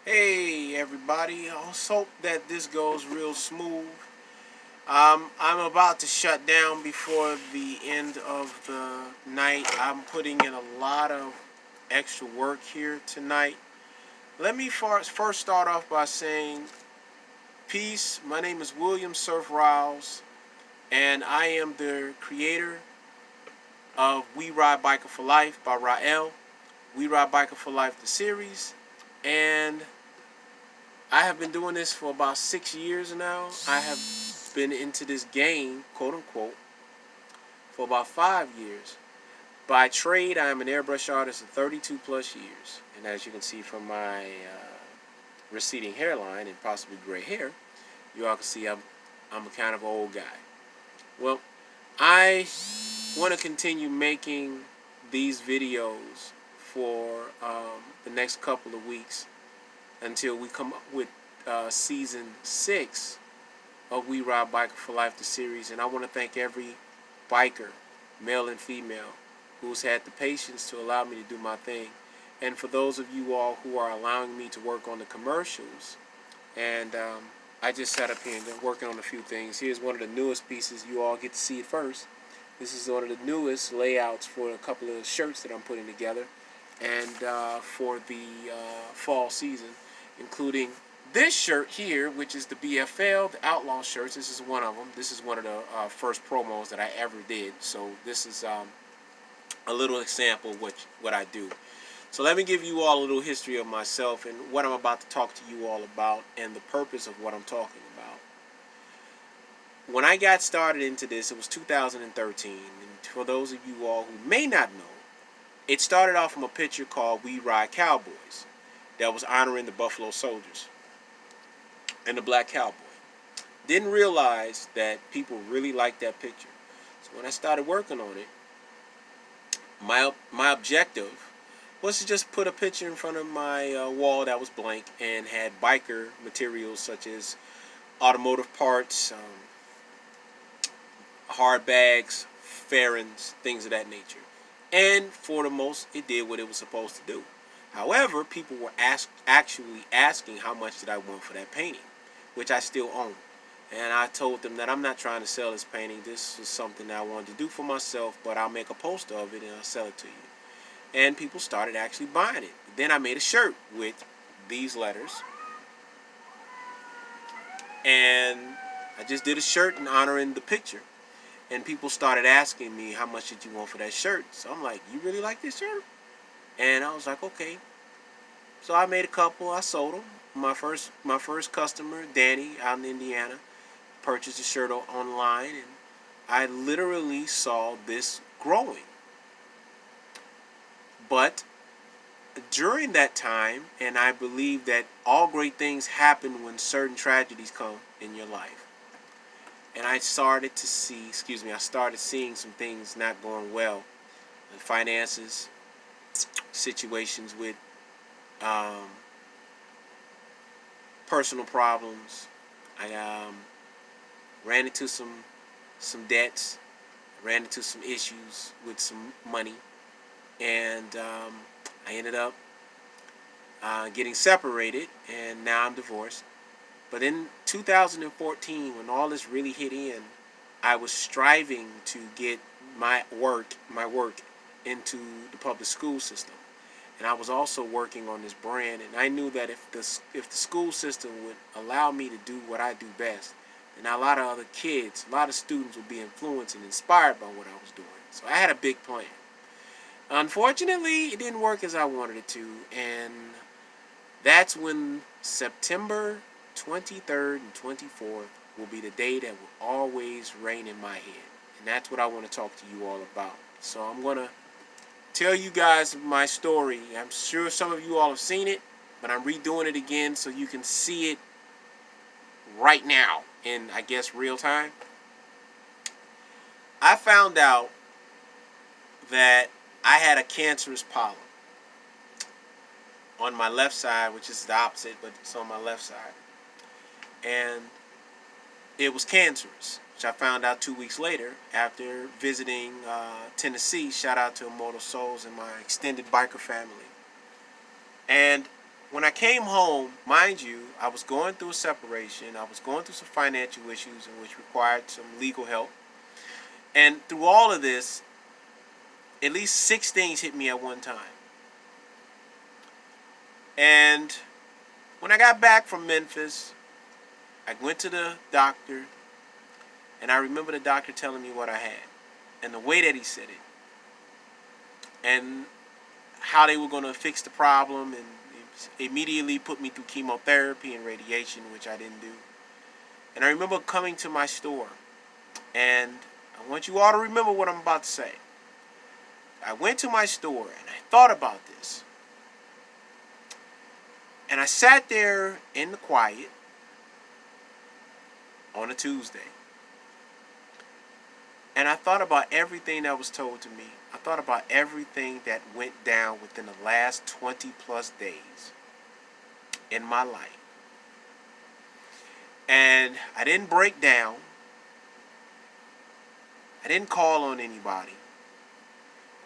Hey everybody, I just hope that this goes real smooth. I'm about to shut down before the end of the night. I'm putting in a lot of extra work here tonight. Let me first start off by saying, peace. My name is William Surf Riles, and I am the creator of We Ride Biker for Life by Rael. We Ride Biker for Life, the series. And I have been doing this for about 6 years now. I have been into this game, quote unquote, for about 5 years. By trade, I am an airbrush artist of 32 plus years. And as you can see from my receding hairline and possibly gray hair, you all can see I'm a kind of old guy. Well, I want to continue making these videos for the next couple of weeks until we come up with season 6 of We Ride Biker for Life, the series. And I want to thank every biker, male and female, who's had the patience to allow me to do my thing. And for those of you all who are allowing me to work on the commercials, and I just sat up here and working on a few things. Here's one of the newest pieces. You all get to see it first. This is one of the newest layouts for a couple of shirts that I'm putting together, and for the fall season, including this shirt here, which is the B.F.L, the Outlaw shirts. This is one of them. This is one of the first promos that I ever did. So this is a little example of what I do. So let me give you all a little history of myself and what I'm about to talk to you all about and the purpose of what I'm talking about. When I got started into this, it was 2013. And for those of you all who may not know, it started off from a picture called We Ride Cowboys that was honoring the Buffalo Soldiers and the Black Cowboy. Didn't realize that people really liked that picture. So when I started working on it, my objective was to just put a picture in front of my wall that was blank and had biker materials such as automotive parts, hard bags, fairings, things of that nature. And for the most, it did what it was supposed to do. However, people were actually asking how much did I want for that painting, which I still own. And I told them that I'm not trying to sell this painting. This is something that I wanted to do for myself, but I'll make a poster of it and I'll sell it to you. And people started actually buying it. Then I made a shirt with these letters. And I just did a shirt in honoring the picture. And people started asking me, how much did you want for that shirt? So I'm like, you really like this shirt? And I was like, okay. So I made a couple. I sold them. My first customer, Danny, out in Indiana, purchased the shirt online. And I literally saw this growing. But during that time, and I believe that all great things happen when certain tragedies come in your life. And I started seeing some things not going well. The finances, situations with personal problems. I ran into some debts, ran into some issues with some money, and I ended up getting separated, and now I'm divorced. But in 2014, when all this really hit in, I was striving to get my work into the public school system, and I was also working on this brand. And I knew that if the school system would allow me to do what I do best, then a lot of other kids, a lot of students would be influenced and inspired by what I was doing. So I had a big plan. Unfortunately, it didn't work as I wanted it to, and that's when September 23rd and 24th will be the day that will always reign in my head. And that's what I want to talk to you all about. So I'm going to tell you guys my story. I'm sure some of you all have seen it, but I'm redoing it again so you can see it right now in, I guess, real time. I found out that I had a cancerous polyp on my left side, which is the opposite, but it's on my left side. And it was cancerous, which I found out 2 weeks later after visiting Tennessee. Shout out to Immortal Souls and my extended biker family. And when I came home, mind you, I was going through a separation. I was going through some financial issues in which required some legal help. And through all of this, at least 6 things hit me at one time. And when I got back from Memphis, I went to the doctor, and I remember the doctor telling me what I had and the way that he said it and how they were going to fix the problem, and immediately put me through chemotherapy and radiation, which I didn't do. And I remember coming to my store, and I want you all to remember what I'm about to say. I went to my store and I thought about this. And I sat there in the quiet on a Tuesday. And I thought about everything that was told to me. I thought about everything that went down within the last 20 plus days in my life. And I didn't break down. I didn't call on anybody.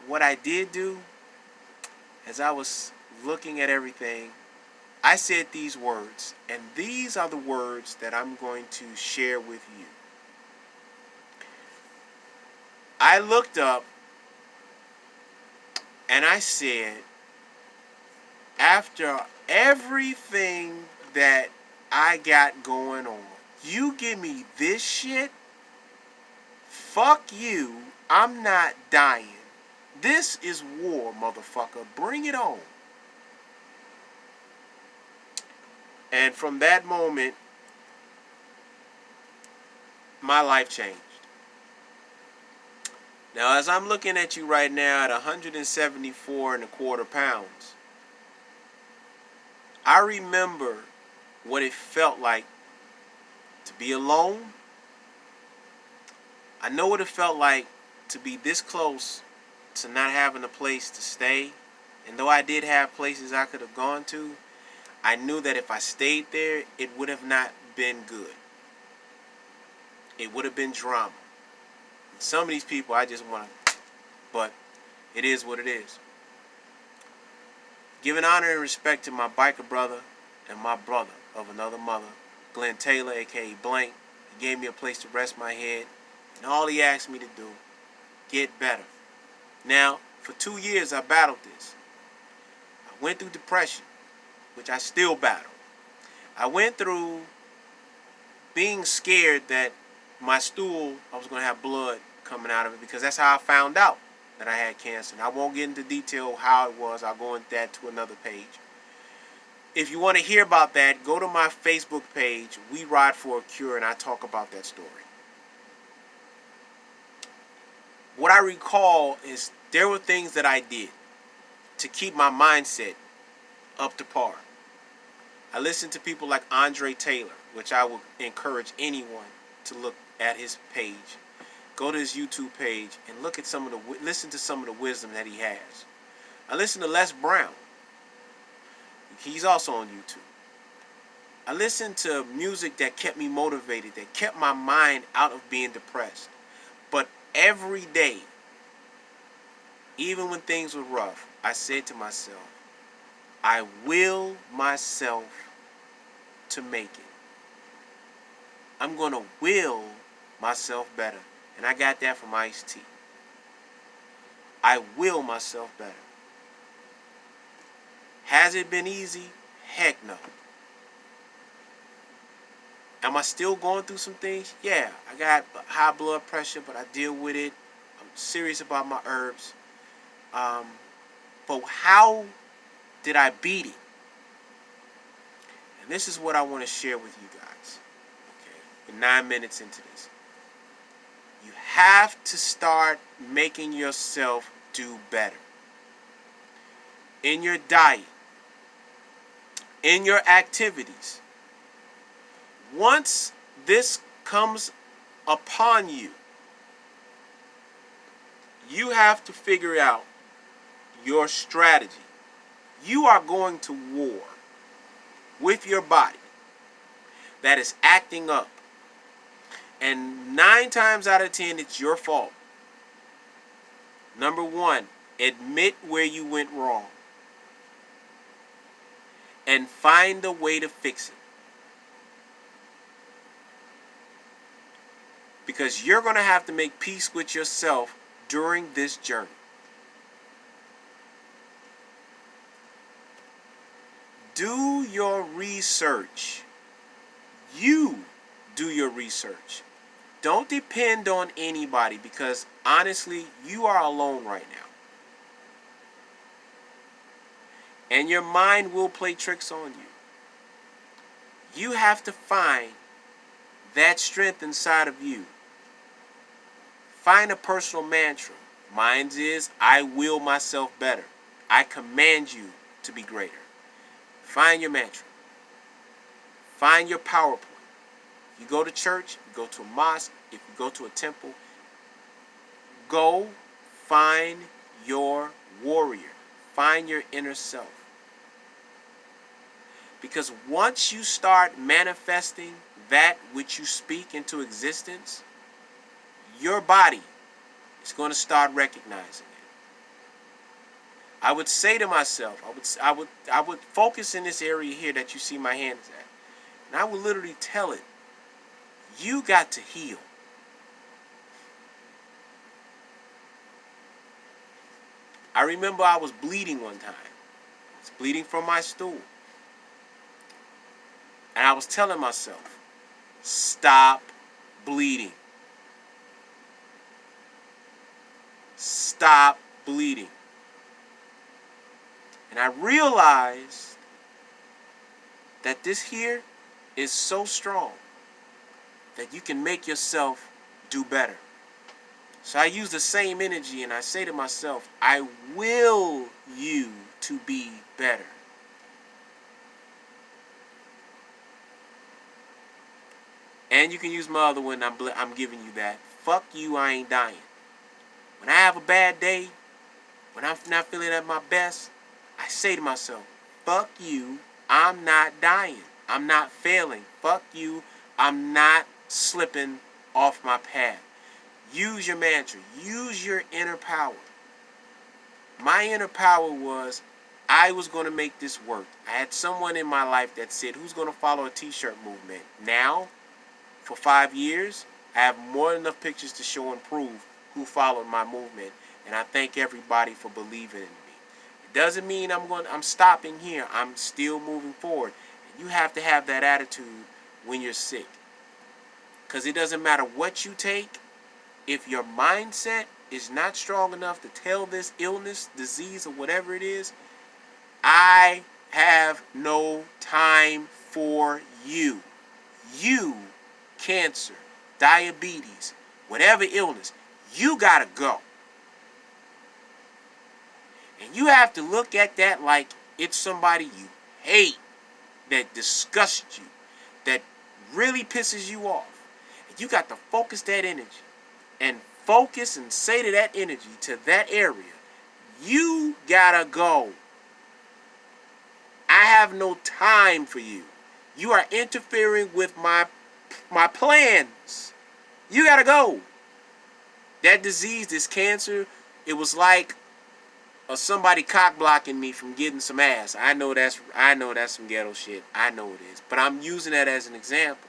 What I did do, as I was looking at everything, I said these words, and these are the words that I'm going to share with you. I looked up and I said, after everything that I got going on, you give me this shit? Fuck you. I'm not dying. This is war, motherfucker. Bring it on. And from that moment, my life changed. Now, as I'm looking at you right now at 174.25 pounds, I remember what it felt like to be alone. I know what it felt like to be this close to not having a place to stay. And though I did have places I could have gone to, I knew that if I stayed there, it would have not been good. It would have been drama. Some of these people I just want to, but it is what it is. Giving honor and respect to my biker brother and my brother of another mother, Glenn Taylor, aka Blank. He gave me a place to rest my head, and all he asked me to do, get better. Now, for 2 years I battled this. I went through depression, which I still battle. I went through being scared that my stool, I was going to have blood coming out of it, because that's how I found out that I had cancer. And I won't get into detail how it was. I'll go into that to another page. If you want to hear about that, go to my Facebook page, We Ride for a Cure, and I talk about that story. What I recall is there were things that I did to keep my mindset up to par. I listened to people like Andre Taylor, which I would encourage anyone to look at his page. Go to his YouTube page and look at listen to some of the wisdom that he has. I listened to Les Brown. He's also on YouTube. I listened to music that kept me motivated, that kept my mind out of being depressed. But every day, even when things were rough, I said to myself, I will myself to make it. I'm going to will myself better. And I got that from Ice-T. I will myself better. Has it been easy? Heck no. Am I still going through some things? Yeah, I got high blood pressure, but I deal with it. I'm serious about my herbs. But how did I beat it? And this is what I want to share with you guys. Okay, we're 9 minutes into this. You have to start making yourself do better. In your diet, in your activities. Once this comes upon you, you have to figure out your strategy. You are going to war with your body that is acting up. And 9 times out of 10, it's your fault. Number 1, admit where you went wrong. and find a way to fix it. Because you're going to have to make peace with yourself during this journey. Do your research. You do your research. Don't depend on anybody, because honestly, you are alone right now. And your mind will play tricks on you. You have to find that strength inside of you. Find a personal mantra. Mine is, I will myself better. I command you to be greater. Find your mantra. Find your PowerPoint. You go to church, you go to a mosque, if you go to a temple, go find your warrior. Find your inner self. Because once you start manifesting that which you speak into existence, your body is going to start recognizing it. I would say to myself, I would focus in this area here that you see my hands at. And I would literally tell it, you got to heal. I remember I was bleeding one time. I was bleeding from my stool. And I was telling myself, stop bleeding. Stop bleeding. And I realized that this here is so strong that you can make yourself do better. So I use the same energy and I say to myself, I will you to be better. And you can use my other one, I'm giving you that. Fuck you, I ain't dying. When I have a bad day, when I'm not feeling at my best, I say to myself, fuck you, I'm not dying. I'm not failing. Fuck you, I'm not slipping off my path. Use your mantra. Use your inner power. My inner power was, I was going to make this work. I had someone in my life that said, who's going to follow a t-shirt movement? Now, for 5 years, I have more than enough pictures to show and prove who followed my movement. And I thank everybody for believing in me. It doesn't mean I'm stopping here. I'm still moving forward. And you have to have that attitude when you're sick. Because it doesn't matter what you take. If your mindset is not strong enough to tell this illness, disease, or whatever it is, I have no time for you. You, cancer, diabetes, whatever illness, you gotta go. And you have to look at that like it's somebody you hate, that disgusts you, that really pisses you off. And you got to focus that energy and focus and say to that energy, to that area, you gotta go. I have no time for you. You are interfering with my plans. You gotta go. That disease, this cancer, it was like somebody cock blocking me from getting some ass. I know that's some ghetto shit. I know it is. But I'm using that as an example.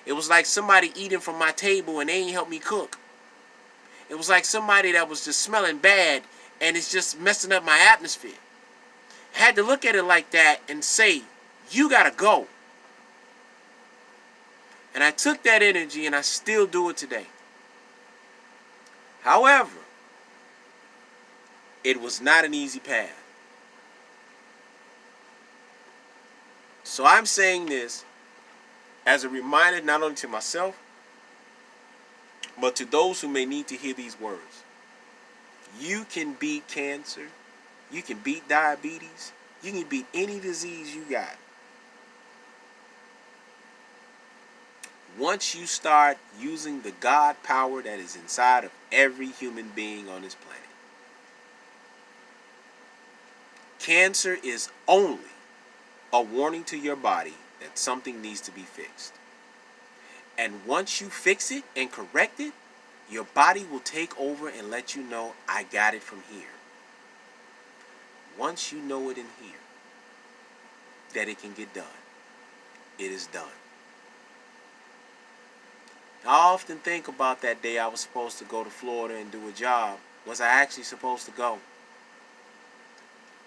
It was like somebody eating from my table and they ain't help me cook. It was like somebody that was just smelling bad and it's just messing up my atmosphere. I had to look at it like that and say, you gotta go. And I took that energy and I still do it today. However, it was not an easy path. So I'm saying this as a reminder not only to myself, but to those who may need to hear these words. You can beat cancer. You can beat diabetes. You can beat any disease you got. Once you start using the God power that is inside of every human being on this planet. Cancer is only a warning to your body that something needs to be fixed. And once you fix it and correct it, your body will take over and let you know, I got it from here. Once you know it in here, that it can get done. It is done. I often think about that day I was supposed to go to Florida and do a job. Was I actually supposed to go?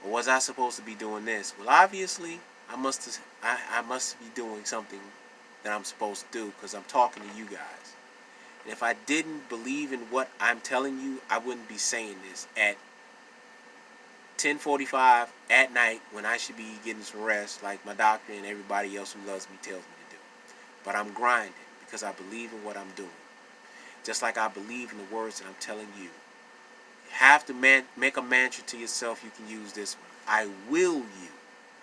Or was I supposed to be doing this? Well, obviously, I must be doing something that I'm supposed to do, because I'm talking to you guys. And if I didn't believe in what I'm telling you, I wouldn't be saying this at 10:45 at night when I should be getting some rest, like my doctor and everybody else who loves me tells me to do. But I'm grinding because I believe in what I'm doing. Just like I believe in the words that I'm telling you. You have to make a mantra to yourself. You can use this one. I will you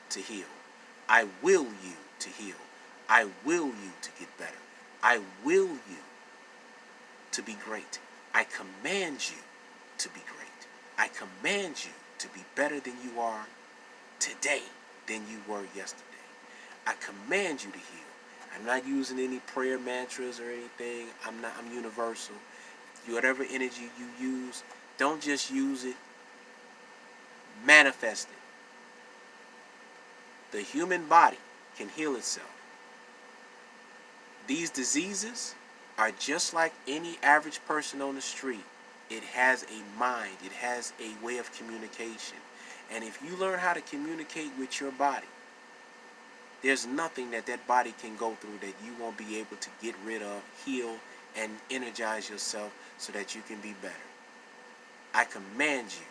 to heal. I will you to heal. I will you to get better. I will you to be great. I command you to be great. I command you to be better than you are today than you were yesterday. I command you to heal. I'm not using any prayer mantras or anything. I'm universal. Whatever energy you use, don't just use it, manifest it. The human body can heal itself. These diseases are just like any average person on the street. It has a mind. It has a way of communication. And if you learn how to communicate with your body, there's nothing that body can go through that you won't be able to get rid of, heal, and energize yourself so that you can be better. I command you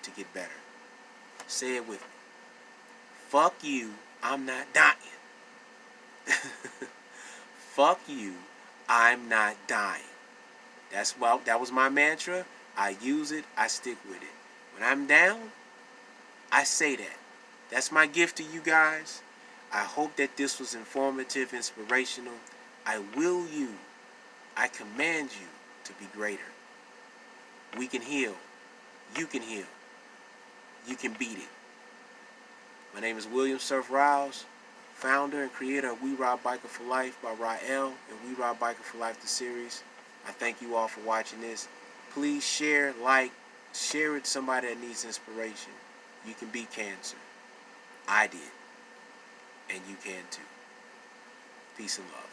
to get better. Say it with me. Fuck you, I'm not dying. Fuck you, I'm not dying. That was my mantra. I use it, I stick with it. When I'm down, I say that. That's my gift to you guys. I hope that this was informative, inspirational. I will you. I command you to be greater. We can heal. You can heal. You can beat it. My name is William Surf Riles, founder and creator of We Ride Biker for Life by Rael and We Ride Biker for Life, the series. I thank you all for watching this. Please share, share it to somebody that needs inspiration. You can beat cancer. I did. And you can too. Peace and love.